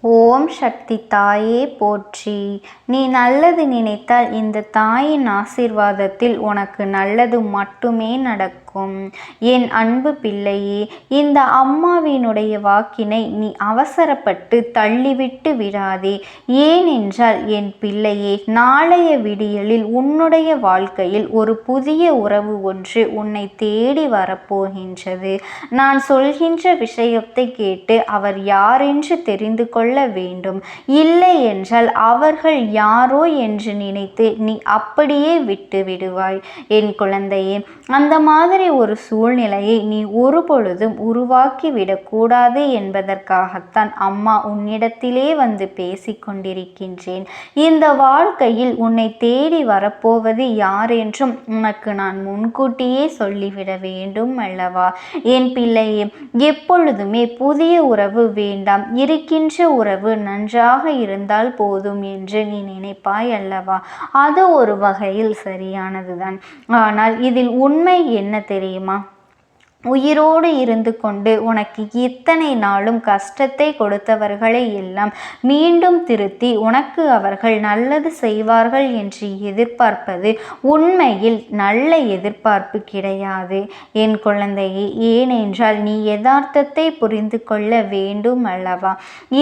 ஓம் சக்தி தாயே போற்றி. நீ நல்லது நினைத்தால் இந்த தாயின் ஆசீர்வாதத்தில் உனக்கு நல்லது மட்டுமே நடக்கும். என் அன்பு பிள்ளையே, இந்த அம்மாவினுடைய வாக்கினை நீ அவசரப்பட்டு தள்ளிவிட்டு விடாதே. ஏனென்றால் என் பிள்ளையே, நாளைய விடியலில் உன்னுடைய வாழ்க்கையில் ஒரு புதிய உறவு ஒன்று உன்னை தேடி வரப்போகின்றது. நான் சொல்கின்ற விஷயத்தை கேட்டு அவர் யாரென்று தெரிந்து கொள்ள வேண்டும். இல்லை என்றால் அவர்கள் யாரோ என்று நினைத்து நீ அப்படியே விட்டு விடுவாய். என் குழந்தையே, அந்த மாதிரி ஒரு சூழ்நிலையை நீ ஒரு பொழுதும் உருவாக்கி விடக்கூடாது என்பதற்காகத்தான் அம்மா உன்னிடத்திலே வந்து பேசிக்கொண்டிருக்கின்றேன். இந்த வாழ்க்கையில் உன்னை தேடி வரப்போவது யார் என்றும் உனக்கு நான் முன்கூட்டியே சொல்லிவிட வேண்டும் அல்லவா? என் பிள்ளையே, எப்பொழுதுமே புதிய உறவு வேண்டாம், இருக்கின்ற உறவு நன்றாக இருந்தால் போதும் என்று நீ நினைப்பாய் அல்லவா? அது ஒரு வகையில் சரியானதுதான். ஆனால் இதில் உண்மை என்ன தெரியுமா? உயிரோடு இருந்து கொண்டு உனக்கு இத்தனை நாளும் கஷ்டத்தை கொடுத்தவர்களை எல்லாம் மீண்டும் திருத்தி உனக்கு அவர்கள் நல்லது செய்வார்கள் என்று எதிர்பார்ப்பது உண்மையில் நல்ல எதிர்பார்ப்பு கிடையாது என் குழந்தையே. ஏனென்றால் நீ யதார்த்தத்தை புரிந்து கொள்ள வேண்டும் அல்லவா?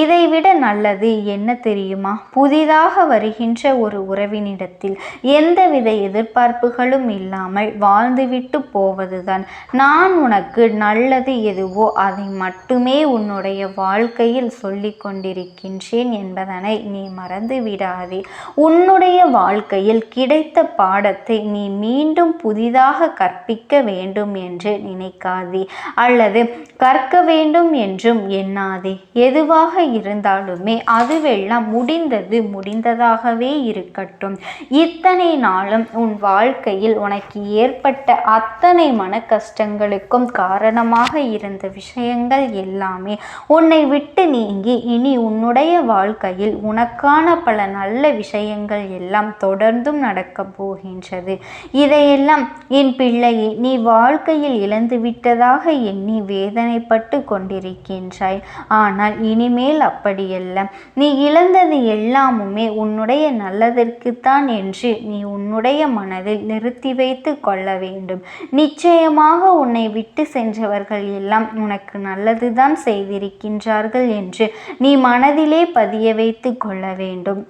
இதைவிட நல்லது என்ன தெரியுமா? புதிதாக வருகின்ற ஒரு உறவினிடத்தில் எந்தவித எதிர்பார்ப்புகளும் இல்லாமல் வாழ்ந்துவிட்டு போவதுதான். நான் உனக்கு நல்லது எதுவோ அதை மட்டுமே உன்னுடைய வாழ்க்கையில் சொல்லி கொண்டிருக்கின்றேன் என்பதனை நீ மறந்து விடாதே. உன்னுடைய வாழ்க்கையில் கிடைத்த பாடத்தை நீ மீண்டும் புதிதாக கற்பிக்க வேண்டும் என்று நினைக்காதே, அல்லது கற்க வேண்டும் என்றும் எண்ணாதே. எதுவாக இருந்தாலுமே அதுவெல்லாம் முடிந்தது முடிந்ததாகவே இருக்கட்டும். இத்தனை நாளும் உன் வாழ்க்கையில் உனக்கு ஏற்பட்ட அத்தனை மன கஷ்டங்களுக்கு காரணமாக இருந்த விஷயங்கள் எல்லாமே உன்னை விட்டு நீங்கி இனி உன்னுடைய வாழ்க்கையில் உனக்கான பல நல்ல விஷயங்கள் எல்லாம் தொடர்ந்தும் நடக்க போகின்றது. இதையெல்லாம் என் பிள்ளையை நீ வாழ்க்கையில் இழந்து விட்டதாக எண்ணி வேதனைப்பட்டு கொண்டிருக்கின்றாய். ஆனால் இனிமேல் அப்படியல்ல. நீ இழந்தது எல்லாமுமே உன்னுடைய நல்லதற்குத்தான் என்று நீ உன்னுடைய மனதில் நிறுத்தி வைத்து கொள்ள வேண்டும். நிச்சயமாக உன்னை விட்டு சென்றவர்கள் எல்லாம் உனக்கு நல்லதுதான் செய்திருக்கின்றார்கள் என்று நீ மனதிலே பதிய வைத்து கொள்ள வேண்டும்.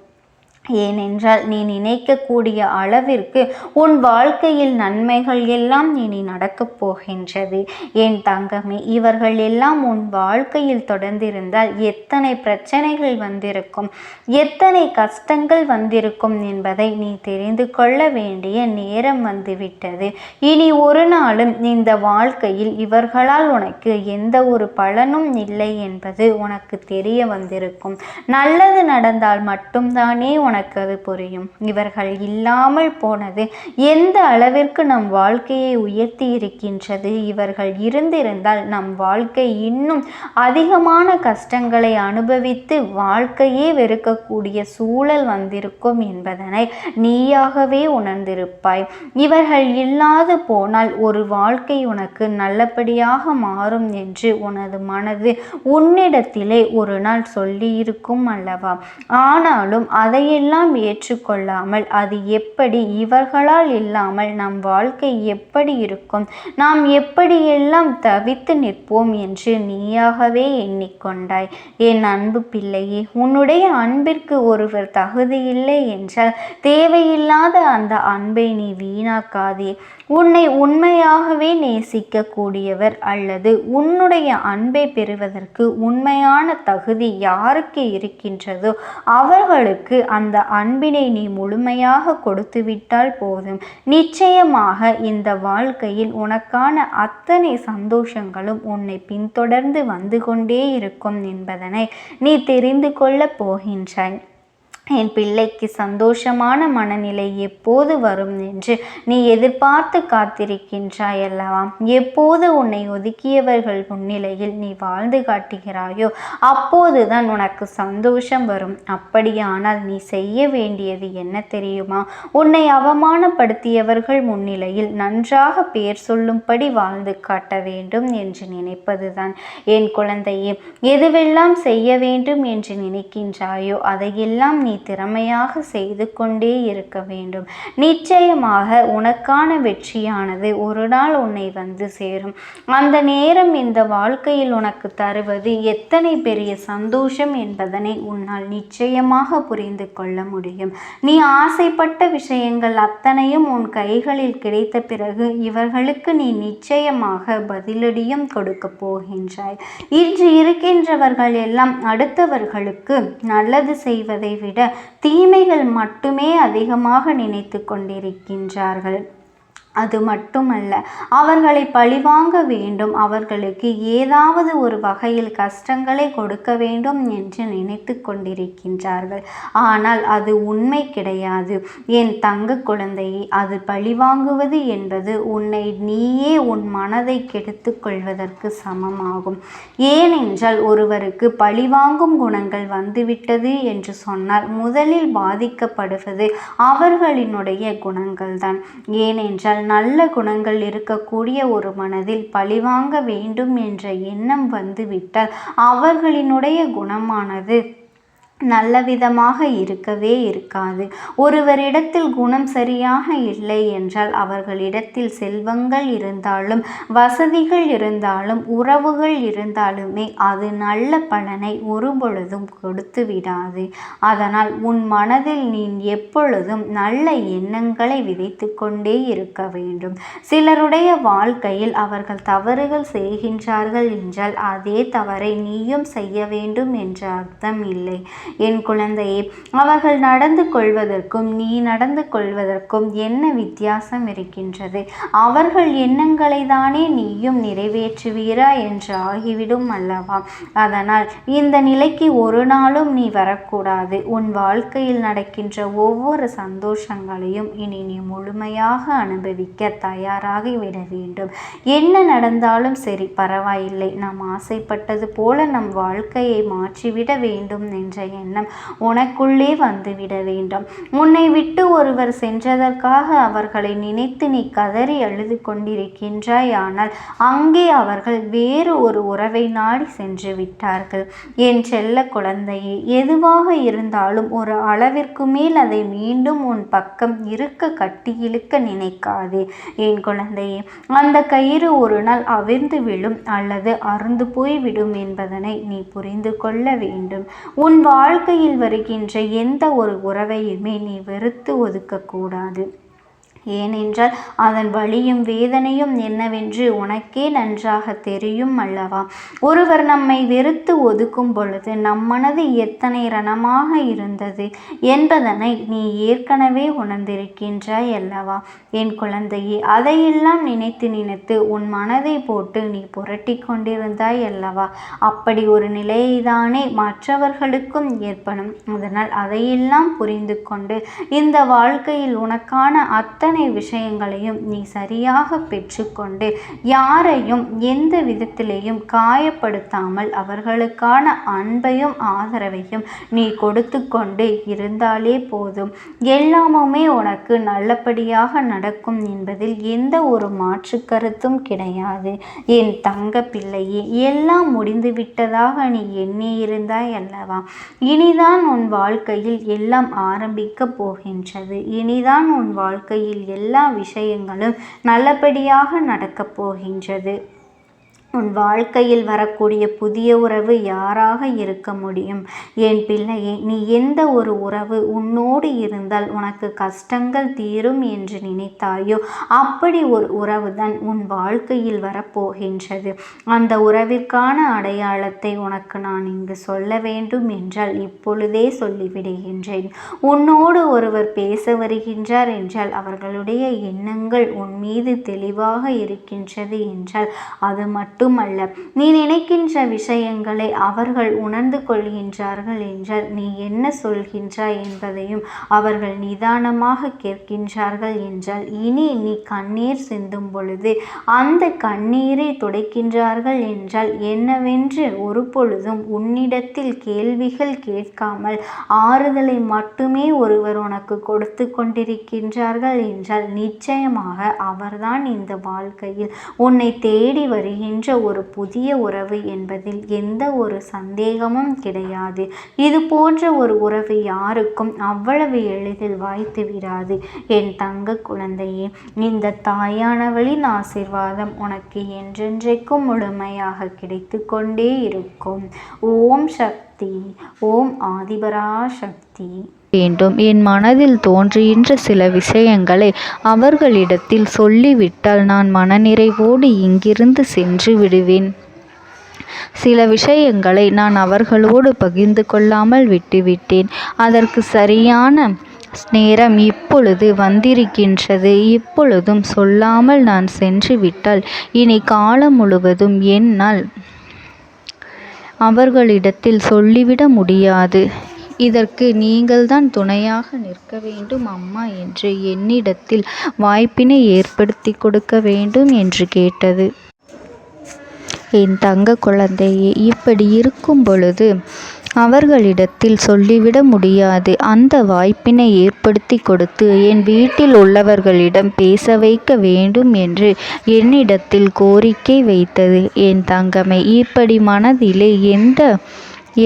ஏனென்றால் நீ நினைக்கக்கூடிய அளவிற்கு உன் வாழ்க்கையில் நன்மைகள் எல்லாம் இனி நடக்கப் போகின்றது. என் தங்கமே, இவர்கள் எல்லாம் உன் வாழ்க்கையில் தொடர்ந்திருந்தால் எத்தனை பிரச்சனைகள் வந்திருக்கும், எத்தனை கஷ்டங்கள் வந்திருக்கும் என்பதை நீ தெரிந்து கொள்ள வேண்டிய நேரம் வந்துவிட்டது. இனி ஒரு நாளும் இந்த வாழ்க்கையில் இவர்களால் உனக்கு எந்த ஒரு பலனும் இல்லை என்பது உனக்கு தெரிய வந்திருக்கும். நல்லது நடந்தால் மட்டும்தானே உனக்கு அது புரியும். இவர்கள் இல்லாமல் போனது எந்த அளவிற்கு நம் வாழ்க்கையை உயர்த்தி இருக்கின்றது. இவர்கள் இருந்திருந்தால் நம் வாழ்க்கை இன்னும் அதிகமான கஷ்டங்களை அனுபவித்து வாழ்க்கையே வெறுக்கக்கூடிய சூழல் வந்திருக்கும் என்பதனை நீயாகவே உணர்ந்திருப்பாய். இவர்கள் இல்லாது போனால் ஒரு வாழ்க்கை உனக்கு நல்லபடியாக மாறும் என்று உனது மனது உன்னிடத்திலே ஒரு நாள் சொல்லி இருக்கும் அல்லவா? ஆனாலும் அதையெல்லாம் ஏற்றுக்கொள்ளாமல் அது எப்படி, இவர்களால் இல்லாமல் நம் வாழ்க்கை எப்படி இருக்கும், நாம் எப்படியெல்லாம் தவித்து நிற்போம் என்று நீயாகவே எண்ணிக்கொண்டாய். என் அன்பு பிள்ளையே, உன்னுடைய அன்பிற்கு ஒருவர் தகுதியில்லை என்றால் தேவையில்லாத அந்த அன்பை நீ வீணாக்காதே. உன்னை உண்மையாகவே நேசிக்க கூடியவர் அல்லது உன்னுடைய அன்பை பெறுவதற்கு உண்மையான தகுதி யாருக்கு இருக்கின்றதோ அவர்களுக்கு அந்த அன்பினை நீ முழுமையாக கொடுத்து விட்டால் போதும். நிச்சயமாக இந்த வாழ்க்கையில் உனக்கான அத்தனை சந்தோஷங்களும் உன்னை பின்தொடர்ந்து வந்து கொண்டே இருக்கும் என்பதனை நீ தெரிந்து கொள்ளப் போகின்றாய். என் பிள்ளைக்கு சந்தோஷமான மனநிலை எப்போது வரும் என்று நீ எதிர்பார்த்து காத்திருக்கின்றாய் அல்லவா? எப்போது உன்னை ஒதுக்கியவர்கள் முன்னிலையில் நீ வாழ்ந்து காட்டுகிறாயோ அப்போதுதான் உனக்கு சந்தோஷம் வரும். அப்படியானால் நீ செய்ய வேண்டியது என்ன தெரியுமா? உன்னை அவமானப்படுத்தியவர்கள் முன்னிலையில் நன்றாக பேர் சொல்லும்படி வாழ்ந்து காட்ட வேண்டும் என்று நினைப்பதுதான். என் குழந்தையே, எதுவெல்லாம் செய்ய வேண்டும் என்று நினைக்கின்றாயோ அதையெல்லாம் நீ திறமையாக செய்து கொண்டே இருக்க வேண்டும். நிச்சயமாக உனக்கான வெற்றியானது ஒரு நாள் உன்னை வந்து சேரும். அந்த நேரம் இந்த வாழ்க்கையில் உனக்கு தருவது எத்தனை பெரிய சந்தோஷம் என்பதனை உன்னால் நிச்சயமாக புரிந்து கொள்ள முடியும். நீ ஆசைப்பட்ட விஷயங்கள் அத்தனையும் உன் கைகளில் கிடைத்த பிறகு இவர்களுக்கு நீ நிச்சயமாக பதிலடியும் கொடுக்க போகின்றாய். இன்று இருக்கின்றவர்கள் எல்லாம் அடுத்தவர்களுக்கு நல்லது செய்வதை விட தீமைகள் மட்டுமே அதிகமாக நினைத்து கொண்டிருக்கின்றார்கள். அது மட்டுமல்ல, அவர்களை பழிவாங்க வேண்டும், அவர்களுக்கு ஏதாவது ஒரு வகையில் கஷ்டங்களை கொடுக்க வேண்டும் என்று நினைத்து கொண்டிருக்கின்றார்கள். ஆனால் அது உண்மை கிடையாது என் தங்க குழந்தையை. அது பழிவாங்குவது என்பது உன்னை நீயே உன் மனதை கெடுத்து கொள்வதற்கு சமமாகும். ஏனென்றால் ஒருவருக்கு பழிவாங்கும் குணங்கள் வந்துவிட்டது என்று சொன்னால் முதலில் பாதிக்கப்படுவது அவர்களினுடைய குணங்கள்தான். ஏனென்றால் நல்ல குணங்கள் இருக்கக்கூடிய ஒரு மனதில் பழிவாங்க வேண்டும் என்ற எண்ணம் வந்துவிட்டால் அவர்களினுடைய குணமானது நல்ல விதமாக இருக்கவே இருக்காது. ஒருவரிடத்தில் குணம் சரியாக இல்லை என்றால் அவர்களிடத்தில் செல்வங்கள் இருந்தாலும் வசதிகள் இருந்தாலும் உறவுகள் இருந்தாலுமே அது நல்ல பலனை ஒருபொழுதும் கொடுத்து விடாது. அதனால் உன் மனதில் நீ எப்பொழுதும் நல்ல எண்ணங்களை விதைத்து கொண்டே இருக்க வேண்டும். சிலருடைய வாழ்க்கையில் அவர்கள் தவறுகள் செய்கின்றார்கள் என்றால் அதே தவறை நீயும் செய்ய வேண்டும் என்ற அர்த்தம் இல்லை. என் குழந்தையே, அவர்கள் நடந்து கொள்வதற்கும் நீ நடந்து கொள்வதற்கும் என்ன வித்தியாசம் இருக்கின்றது? அவர்கள் எண்ணங்களை தானே நீயும் நிறைவேற்றுவீரா என்று ஆகிவிடும் அல்லவா? அதனால் இந்த நிலைக்கு ஒரு நாளும் நீ வரக்கூடாது. உன் வாழ்க்கையில் நடக்கின்ற ஒவ்வொரு சந்தோஷங்களையும் இனி நீ முழுமையாக அனுபவிக்க தயாராகி விட வேண்டும். என்ன நடந்தாலும் சரி, பரவாயில்லை, நாம் ஆசைப்பட்டது போல நம் வாழ்க்கையை மாற்றிவிட வேண்டும் என்ற எண்ணம் உனக்குள்ளே வந்துவிட வேண்டும். உன்னை விட்டு ஒருவர் சென்றதற்காக அவர்களை நினைத்து நீ கதறி அழுது கொண்டிருக்கின்றாய். ஆனால் அங்கே அவர்கள் வேறு ஒரு உறவை நாடி சென்று விட்டார்கள். என் செல்ல குழந்தையே, எதுவாக இருந்தாலும் ஒரு அளவிற்கு மேல் அதை மீண்டும் உன் பக்கம் இருக்க கட்டி இழுக்க நினைக்காதே என் குழந்தையே. அந்த கயிறு ஒரு நாள் அவிழ்ந்து விழும் அல்லது அறுந்து போய்விடும் என்பதனை நீ புரிந்து கொள்ள வேண்டும். உன் வாழ்க்கையில் வருகின்ற எந்த ஒரு உறவையுமே நீ வெறுத்து ஒதுக்கக்கூடாது. ஏனென்றால் அதன் வலியும் வேதனையும் என்னவென்று உனக்கே நன்றாக தெரியும் அல்லவா? ஒருவர் நம்மை வெறுத்து ஒதுக்கும் பொழுது நம் மனது எத்தனை ரணமாக இருந்தது என்பதனை நீ ஏற்கனவே உணர்ந்திருக்கின்றாய் அல்லவா? என் குழந்தையே, அதையெல்லாம் நினைத்து நினைத்து உன் மனதை போட்டு நீ புரட்டி கொண்டிருந்தாய் அல்லவா? அப்படி ஒரு நிலையைதானே மற்றவர்களுக்கும் ஏற்படும். அதனால் அதையெல்லாம் புரிந்து கொண்டு இந்த வாழ்க்கையில் உனக்கான அத்தனை விஷயங்களையும் நீ சரியாக பெற்றுக்கொண்டு யாரையும் எந்த விதத்திலேயும் காயப்படுத்தாமல் அவர்களுக்கான அன்பையும் ஆதரவையும் நீ கொடுத்து கொண்டு இருந்தாலே போதும். எல்லாமுமே உனக்கு நல்லபடியாக நடக்கும் என்பதில் எந்த ஒரு மாற்று கருத்தும் கிடையாது. என் தங்க பிள்ளையே, எல்லாம் முடிந்து விட்டதாக நீ எண்ணி இருந்தாய் அல்லவா? இனிதான் உன் வாழ்க்கையில் எல்லாம் ஆரம்பிக்க போகின்றது. இனிதான் உன் வாழ்க்கையில் எல்லா விஷயங்களும் நல்லபடியாக நடக்கப் போகின்றது. உன் வாழ்க்கையில் வரக்கூடிய புதிய உறவு யாராக இருக்க முடியும்? என் பிள்ளையே, நீ எந்த ஒரு உறவு உன்னோடு இருந்தால் உனக்கு கஷ்டங்கள் தீரும் என்று நினைத்தாயோ அப்படி ஒரு உறவு தான் உன் வாழ்க்கையில் வரப்போகின்றது. அந்த உறவிற்கான அடையாளத்தை உனக்கு நான் இங்கு சொல்ல வேண்டும் என்றால் இப்பொழுதே சொல்லிவிடுகின்றேன். உன்னோடு ஒருவர் பேச வருகின்றார் என்றால் அவர்களுடைய எண்ணங்கள் உன் மீது தெளிவாக இருக்கின்றது என்றால் அது மட்டும் மட்டுமல்ல, நீ நினைக்கின்ற விஷயங்களை அவர்கள் உணர்ந்து கொள்கின்றார்கள் என்றால் நீ என்ன சொல்கின்றாய் என்பதையும் அவர்கள் நிதானமாக கேட்கின்றார்கள் என்றால் இனி நீ கண்ணீர் சிந்தும் பொழுது அந்த கண்ணீரை துடைக்கின்றார்கள் என்றால் என்னவென்று ஒரு பொழுதும் உன்னிடத்தில் கேள்விகள் கேட்காமல் ஆறுதலை மட்டுமே ஒருவர் உனக்கு கொடுத்து கொண்டிருக்கின்றார்கள் என்றால் நிச்சயமாக அவர்தான் இந்த வாழ்க்கையில் உன்னை தேடி வருகின்ற ஒரு புதிய உறவு என்பதில் எந்த ஒரு சந்தேகமும் கிடையாது. இது போன்ற ஒரு உறவு யாருக்கும் அவ்வளவு எளிதில் வாய்த்து விடாது. என் தங்க குழந்தையே, இந்த தாயானவளின் ஆசீர்வாதம் உனக்கு என்றென்றைக்கும் முழுமையாக கிடைத்து கொண்டே இருக்கும். ஓம் சக்தி, ஓம் ஆதிபரா சக்தி. வேண்டும். என் மனதில் தோன்றுகின்ற சில விஷயங்களை அவர்களிடத்தில் சொல்லிவிட்டால் நான் மனநிறைவோடு இங்கிருந்து சென்று விடுவேன். சில விஷயங்களை நான் அவர்களோடு பகிர்ந்து கொள்ளாமல் விட்டுவிட்டேன். அதற்கு சரியான நேரம் இப்பொழுது வந்திருக்கின்றது. இப்பொழுதும் சொல்லாமல் நான் சென்று விட்டால் இனி காலம் முழுவதும் என்னால் அவர்களிடத்தில் சொல்லிவிட முடியாது. இதற்கு நீங்கள்தான் துணையாக நிற்க வேண்டும் அம்மா என்று என்னிடத்தில் வாய்ப்பினை ஏற்படுத்தி கொடுக்க வேண்டும் என்று கேட்டது. என் தங்க குழந்தையே, இப்படி இருக்கும் பொழுது அவர்களிடத்தில் சொல்லிவிட முடியாது. அந்த வாய்ப்பினை ஏற்படுத்தி கொடுத்து என் வீட்டில் உள்ளவர்களிடம் பேச வைக்க வேண்டும் என்று என்னிடத்தில் கோரிக்கை வைத்தது. என் தங்கமே, இப்படி மனதிலே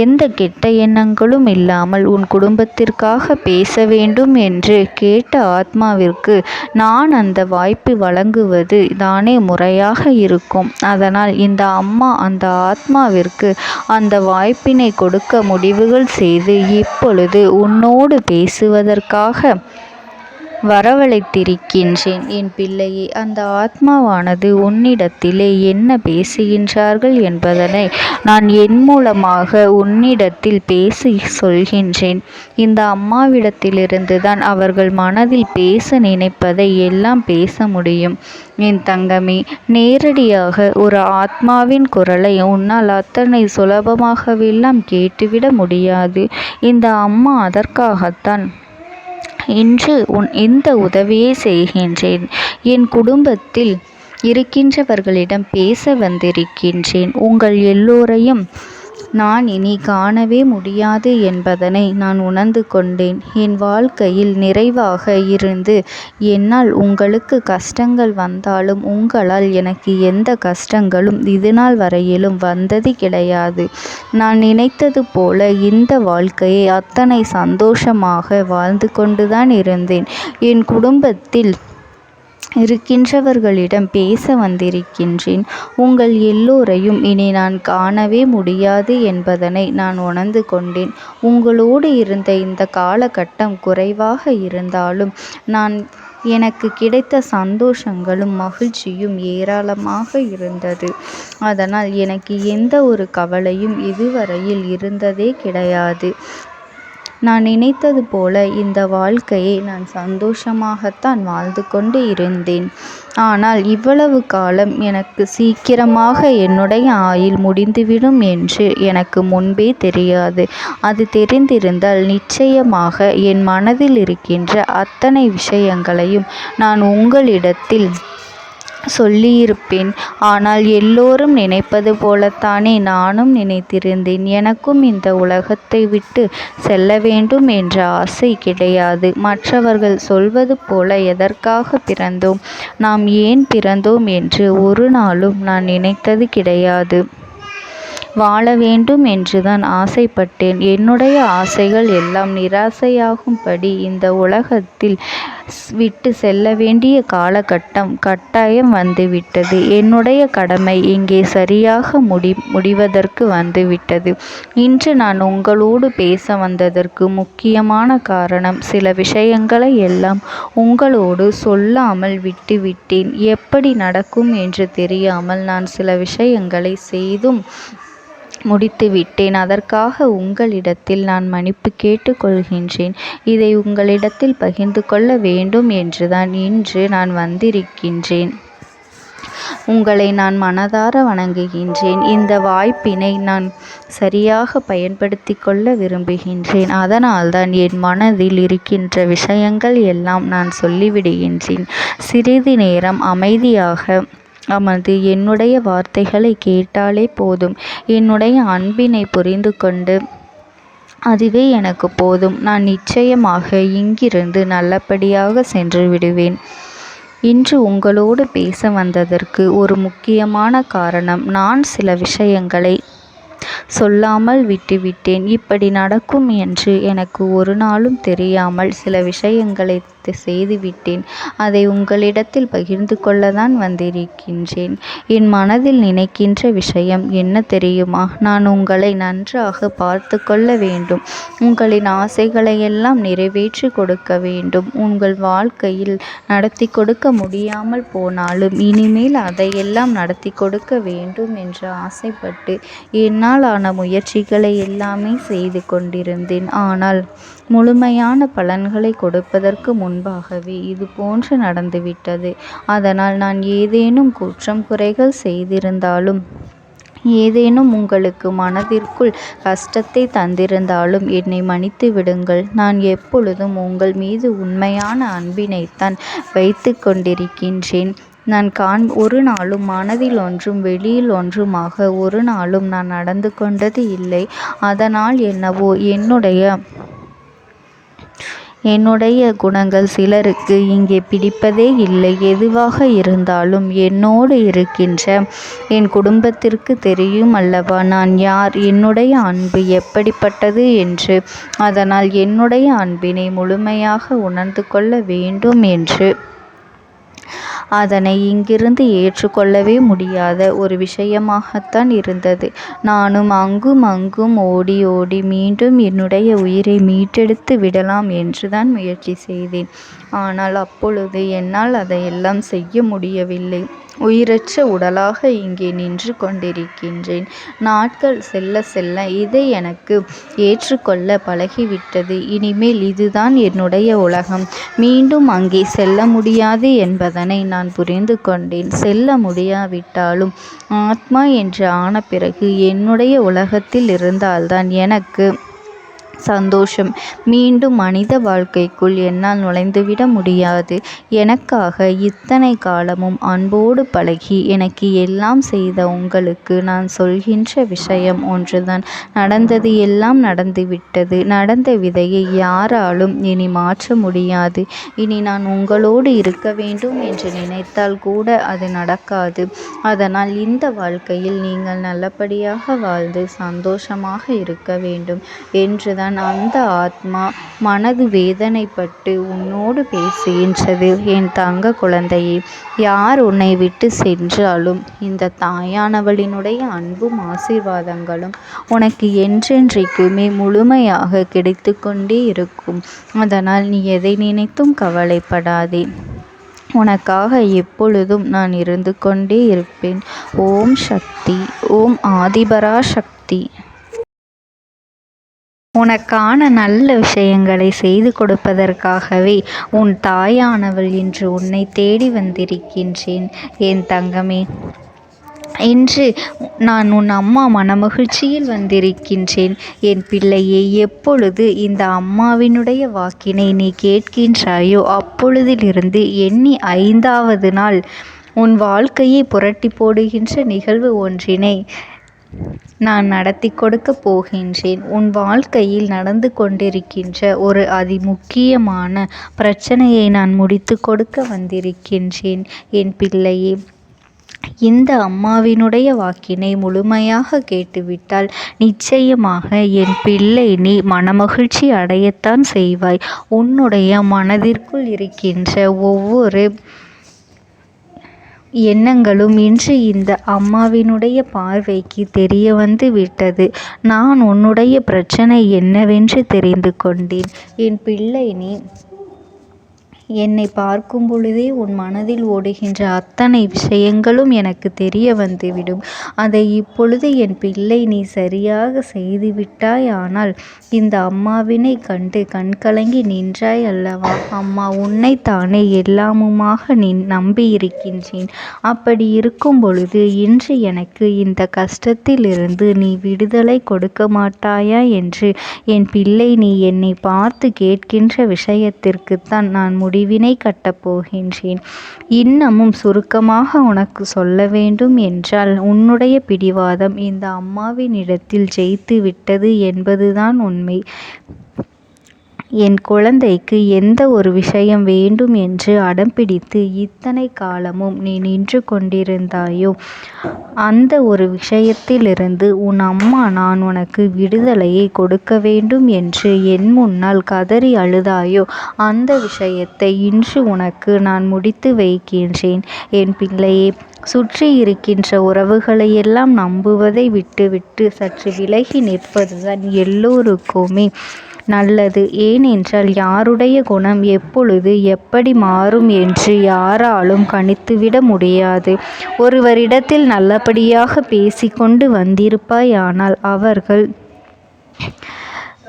எந்த கெட்ட எண்ணங்களும் இல்லாமல் உன் குடும்பத்திற்காக பேச வேண்டும் என்று கேட்ட ஆத்மாவிற்கு நான் அந்த வாய்ப்பு வழங்குவது தானே முறையாக இருக்கும். அதனால் இந்த அம்மா அந்த ஆத்மாவிற்கு அந்த வாய்ப்பினை கொடுக்க முடிவுகள் செய்து இப்பொழுது உன்னோடு பேசுவதற்காக வரவழைத்திருக்கின்றேன். என் பிள்ளையே, அந்த ஆத்மாவானது உன்னிடத்திலே என்ன பேசுகின்றார்கள் என்பதனை நான் என் மூலமாக உன்னிடத்தில் பேசி சொல்கின்றேன். இந்த அம்மாவிடத்திலிருந்து தான் அவர்கள் மனதில் பேச நினைப்பதை எல்லாம் பேச முடியும். என் தங்கமே, நேரடியாக ஒரு ஆத்மாவின் குரலை உன்னால் அத்தனை சுலபமாகவெல்லாம் கேட்டுவிட முடியாது. இந்த அம்மா அதற்காகத்தான் இன்று இந்த உதவியை செய்கின்றேன். என் குடும்பத்தில் இருக்கின்றவர்களிடம் பேச வந்திருக்கின்றேன். உங்கள் எல்லோரையும் நான் இனி காணவே முடியாது என்பதனை நான் உணர்ந்து கொண்டேன். என் வாழ்க்கையில் நிறைவாக இருந்து என்னால் உங்களுக்கு கஷ்டங்கள் வந்தாலும் உங்களால் எனக்கு எந்த கஷ்டங்களும் இதுநாள் வரையிலும் வந்தது கிடையாது. நான் நினைத்தது போல இந்த வாழ்க்கையை அத்தனை சந்தோஷமாக வாழ்ந்து கொண்டுதான் இருந்தேன். என் குடும்பத்தில் இருக்கின்றவர்களிடம் பேச வந்திருக்கின்றேன். உங்கள் எல்லோரையும் இனி நான் காணவே முடியாது என்பதனை நான் உணர்ந்து கொண்டேன். உங்களோடு இருந்த இந்த காலகட்டம் குறைவாக இருந்தாலும் எனக்கு கிடைத்த சந்தோஷங்களும் மகிழ்ச்சியும் ஏராளமாக இருந்தது. அதனால் எனக்கு எந்த ஒரு கவலையும் இதுவரையில் இருந்ததே கிடையாது. நான் நினைத்தது போல இந்த வாழ்க்கையை நான் சந்தோஷமாகத்தான் வாழ்ந்து கொண்டு இருந்தேன். ஆனால் இவ்வளவு காலம் எனக்கு சீக்கிரமாக என்னுடைய ஆயுள் முடிந்துவிடும் என்று எனக்கு முன்பே தெரியாது. அது தெரிந்திருந்தால் நிச்சயமாக என் மனதில் இருக்கின்ற அத்தனை விஷயங்களையும் நான் உங்களிடத்தில் சொல்லியிருப்பேன். ஆனால் எல்லோரும் நினைப்பது போலத்தானே நானும் நினைத்திருந்தேன். எனக்கும் இந்த உலகத்தை விட்டு செல்ல வேண்டும் என்ற ஆசை கிடையாது. மற்றவர்கள் சொல்வது போல எதற்காக பிறந்தோம், நாம் ஏன் பிறந்தோம் என்று ஒரு நாளும் நான் நினைத்தது கிடையாது. வாழ வேண்டும் என்றுதான் ஆசைப்பட்டேன். என்னுடைய ஆசைகள் எல்லாம் நிராசையாகும்படி இந்த உலகத்தில் விட்டு செல்ல வேண்டிய காலகட்டம் கட்டாயம் வந்துவிட்டது. என்னுடைய கடமை இங்கே சரியாக முடிவதற்கு வந்துவிட்டது. இன்று நான் உங்களோடு பேச வந்ததற்கு முக்கியமான காரணம், சில விஷயங்களை எல்லாம் உங்களோடு சொல்லாமல் விட்டுவிட்டேன். எப்படி நடக்கும் என்று தெரியாமல் நான் சில விஷயங்களை செய்தும் முடித்துவிட்டேன். அதற்காக உங்களிடத்தில் நான் மன்னிப்பு கேட்டுக்கொள்கின்றேன். இதை உங்களிடத்தில் பகிர்ந்து கொள்ள வேண்டும் என்றுதான் இன்று நான் வந்திருக்கின்றேன். உங்களை நான் மனதார வணங்குகின்றேன். இந்த வாய்ப்பினை நான் சரியாக பயன்படுத்தி கொள்ள விரும்புகின்றேன். அதனால்தான் என் மனதில் இருக்கின்ற விஷயங்கள் எல்லாம் நான் சொல்லிவிடுகின்றேன். சிறிது நேரம் அமைதியாக அமர்ந்து என்னுடைய வார்த்தைகளை கேட்டாலே போதும். என்னுடைய அன்பினை புரிந்து கொண்டு அதுவே எனக்கு போதும். நான் நிச்சயமாக இங்கிருந்து நல்லபடியாக சென்று விடுவேன். இன்று உங்களோடு பேச வந்ததற்கு ஒரு முக்கியமான காரணம், நான் சில விஷயங்களை சொல்லாமல் விட்டுவிட்டேன். இப்படி நடக்கும் என்று எனக்கு ஒரு நாளும் தெரியாமல் சில விஷயங்களை செய்துவிட்டேன். அதை உங்களிடத்தில் பகிர்ந்து கொள்ளத்தான் வந்திருக்கின்றேன். என் மனதில் நினைக்கின்ற விஷயம் என்ன தெரியுமா? நான் உங்களை நன்றாக பார்த்து கொள்ள வேண்டும். உங்களின் ஆசைகளை எல்லாம் நிறைவேற்றி கொடுக்க வேண்டும். உங்கள் வாழ்க்கையில் நடத்தி கொடுக்க முடியாமல் போனாலும் இனிமேல் அதையெல்லாம் நடத்தி கொடுக்க வேண்டும் என்று ஆசைப்பட்டு என்னால் ஆன முயற்சிகளை எல்லாமே செய்து கொண்டிருந்தேன். ஆனால் முழுமையான பலன்களை கொடுப்பதற்கு முன்பாகவே இது போன்று நடந்துவிட்டது. அதனால் நான் ஏதேனும் குற்றம் குறைகள் செய்திருந்தாலும், ஏதேனும் உங்களுக்கு மனதிற்குள் கஷ்டத்தை தந்திருந்தாலும் என்னை மன்னித்து விடுங்கள். நான் எப்பொழுதும் உங்கள் மீது உண்மையான அன்பினைத்தான் வைத்து கொண்டிருக்கின்றேன். நான் ஒரு நாளும் மனதில் ஒன்றும் வெளியில் ஒன்றுமாக ஒரு நாளும் நான் நடந்து கொண்டது இல்லை. அதனால் என்னவோ என்னுடைய குணங்கள் சிலருக்கு இங்கே பிடிப்பதே இல்லை. எதுவாக இருந்தாலும் என்னோடு இருக்கின்ற என் குடும்பத்திற்கு தெரியும் அல்லவா நான் யார், என்னுடைய அன்பு எப்படிப்பட்டது என்று. அதனால் என்னுடைய அன்பினை முழுமையாக உணர்ந்து கொள்ள வேண்டும் என்று அதனை இங்கிருந்து ஏற்றுக்கொள்ளவே முடியாத ஒரு விஷயமாகத்தான் இருந்தது. நானும் அங்கும் ஓடி ஓடி மீண்டும் என்னுடைய உயிரை மீட்டெடுத்து விடலாம் என்றுதான் முயற்சி செய்தேன். ஆனால் அப்பொழுது என்னால் அதையெல்லாம் செய்ய முடியவில்லை. உயிரற்ற உடலாக இங்கே நின்று கொண்டிருக்கின்றேன். நாட்கள் செல்ல செல்ல இதை எனக்கு ஏற்றுக்கொள்ள பழகிவிட்டது. இனிமேல் இதுதான் என்னுடைய உலகம். மீண்டும் அங்கே செல்ல முடியாது என்பதனை நான் புரிந்து கொண்டேன். செல்ல முடியாவிட்டாலும் ஆத்மா என்று ஆன பிறகு என்னுடைய உலகத்தில் இருந்தால்தான் எனக்கு சந்தோஷம். மீண்டும் மனித வாழ்க்கைக்குள் என்னால் நுழைந்துவிட முடியாது. எனக்காக இத்தனை காலமும் அன்போடு பழகி எனக்கு எல்லாம் செய்த உங்களுக்கு நான் சொல்கின்ற விஷயம் ஒன்றுதான். நடந்தது எல்லாம் நடந்துவிட்டது. நடந்த விதையை யாராலும் இனி மாற்ற முடியாது. இனி நான் உங்களோடு இருக்க வேண்டும் என்று நினைத்தால் கூட அது நடக்காது. அதனால் இந்த வாழ்க்கையில் நீங்கள் நல்லபடியாக வாழ்ந்து சந்தோஷமாக இருக்க வேண்டும் என்றுதான் அந்த ஆத்மா மனது வேதனைப்பட்டு உன்னோடு பேசுகின்றது. என் தங்க குழந்தையே, யார் உன்னை விட்டு சென்றாலும் இந்த தாயானவளினுடைய அன்பும் ஆசீர்வாதங்களும் உனக்கு என்றென்றைக்குமே முழுமையாக கிடைத்து கொண்டே இருக்கும். அதனால் நீ எதை நினைத்தும் கவலைப்படாதே. உனக்காக எப்பொழுதும் நான் இருந்து கொண்டே இருப்பேன். ஓம் சக்தி. ஓம் ஆதிபரா சக்தி. உனக்கான நல்ல விஷயங்களை செய்து கொடுப்பதற்காகவே உன் தாயானவள் இன்று உன்னை தேடி வந்திருக்கின்றேன். என் தங்கமே, இன்று நான் உன் அம்மா மனமகிழ்ச்சியில் வந்திருக்கின்றேன். என் பிள்ளையே, எப்பொழுது இந்த அம்மாவினுடைய வாக்கினை நீ கேட்கின்றாயோ அப்பொழுதிலிருந்து எண்ணி 5வது நாள் உன் வாழ்க்கையை புரட்டி போடுகின்ற நிகழ்வு ஒன்றினை நான் நடத்தி கொடுக்க போகின்றேன். உன் வாழ்க்கையில் நடந்து கொண்டிருக்கின்ற ஒரு அதிமுக்கியமான பிரச்சனையை நான் முடித்து கொடுக்க வந்திருக்கின்றேன். என் பிள்ளையே, இந்த அம்மாவினுடைய வாக்கினை முழுமையாக கேட்டுவிட்டால் நிச்சயமாக என் பிள்ளை நீ மனமகிழ்ச்சி அடையத்தான் செய்வாய். உன்னுடைய மனதிற்குள் இருக்கின்ற ஒவ்வொரு எண்ணங்களும் இன்று இந்த அம்மாவினுடைய பார்வைக்கு தெரிய வந்து விட்டது. நான் உன்னுடைய பிரச்சனை என்னவென்று தெரிந்து கொண்டேன். என் பிள்ளை நீ என்னை பார்க்கும் பொழுதே உன் மனதில் ஓடுகின்ற அத்தனை விஷயங்களும் எனக்கு தெரிய வந்துவிடும். அதை இப்பொழுது என் பிள்ளை நீ சரியாக செய்துவிட்டாய். ஆனால் இந்த அம்மாவினை கண்டு கண்கலங்கி நின்றாய் அல்லவா? அம்மா உன்னைத்தானே எல்லாமுமாக நீ நம்பியிருக்கின்றேன். அப்படி இருக்கும் பொழுது இன்று எனக்கு இந்த கஷ்டத்திலிருந்து நீ விடுதலை கொடுக்க மாட்டாயா என்று என் பிள்ளை நீ என்னை பார்த்து கேட்கின்ற விஷயத்திற்குத்தான் நான் முடிவினை கட்டப் போகின்றேன். இன்னமும் சுருக்கமாக உனக்கு சொல்ல வேண்டும் என்றால் உன்னுடைய பிடிவாதம் இந்த அம்மாவினிடத்தில் ஜெயித்து விட்டது என்பதுதான் உண்மை. என் குழந்தைக்கு எந்த ஒரு விஷயம் வேண்டும் என்று அடம்பிடித்து இத்தனை காலமும் நீ நின்று கொண்டிருந்தாயோ அந்த ஒரு விஷயத்திலிருந்து உன் அம்மா நான் உனக்கு விடுதலையை கொடுக்க வேண்டும் என்று என் முன்னால் கதறி அழுதாயோ அந்த விஷயத்தை இன்று உனக்கு நான் முடித்து வைக்கின்றேன். என் பிள்ளையே, சுற்றி இருக்கின்ற உறவுகளையெல்லாம் நம்புவதை விட்டுவிட்டு சற்று விலகி நிற்பதுதான் எல்லோருக்குமே நல்லது. ஏனென்றால் யாருடைய குணம் எப்பொழுது எப்படி மாறும் என்று யாராலும் கணித்துவிட முடியாது. ஒருவரிடத்தில் நல்லபடியாக பேசிக்கொண்டு வந்திருப்பாய். ஆனால் அவர்கள்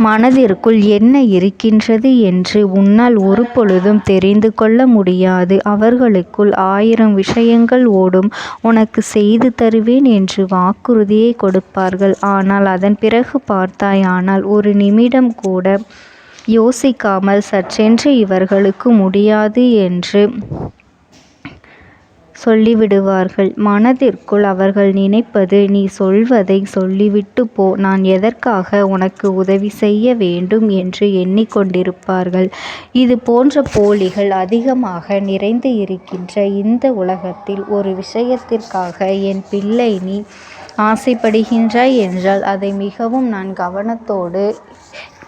மனதிற்குள் என்ன இருக்கின்றது என்று உன்னால் ஒரு பொழுதும் தெரிந்து கொள்ள முடியாது. அவர்களுக்குள் 1000 விஷயங்கள் ஓடும். உனக்கு செய்து தருவேன் என்று வாக்குறுதியை கொடுப்பார்கள். ஆனால் அதன் பிறகு பார்த்தாயானால் ஒரு நிமிடம் கூட யோசிக்காமல் சற்றென்று இவர்களுக்கு முடியாது என்று சொல்லிவிடுவார்கள். மனதிற்குள் அவர்கள் நினைப்பது நீ சொல்வதை சொல்லிவிட்டு போ, நான் எதற்காக உனக்கு உதவி செய்ய வேண்டும் என்று எண்ணிக்கொண்டிருப்பார்கள். இது போன்ற போலிகள் அதிகமாக நிறைந்து இருக்கின்ற இந்த உலகத்தில் ஒரு விஷயத்திற்காக என் பிள்ளை நீ ஆசைப்படுகின்றாய் என்றால் அதை மிகவும் நான் கவனத்தோடு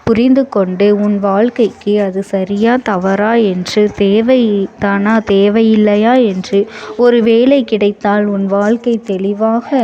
புரிந்து கொண்டு உன் வாழ்க்கைக்கு அது சரியா தவறா என்று தேவைதானா தேவையில்லையா என்று ஒரு வேலை கிடைத்தால் உன் வாழ்க்கை தெளிவாக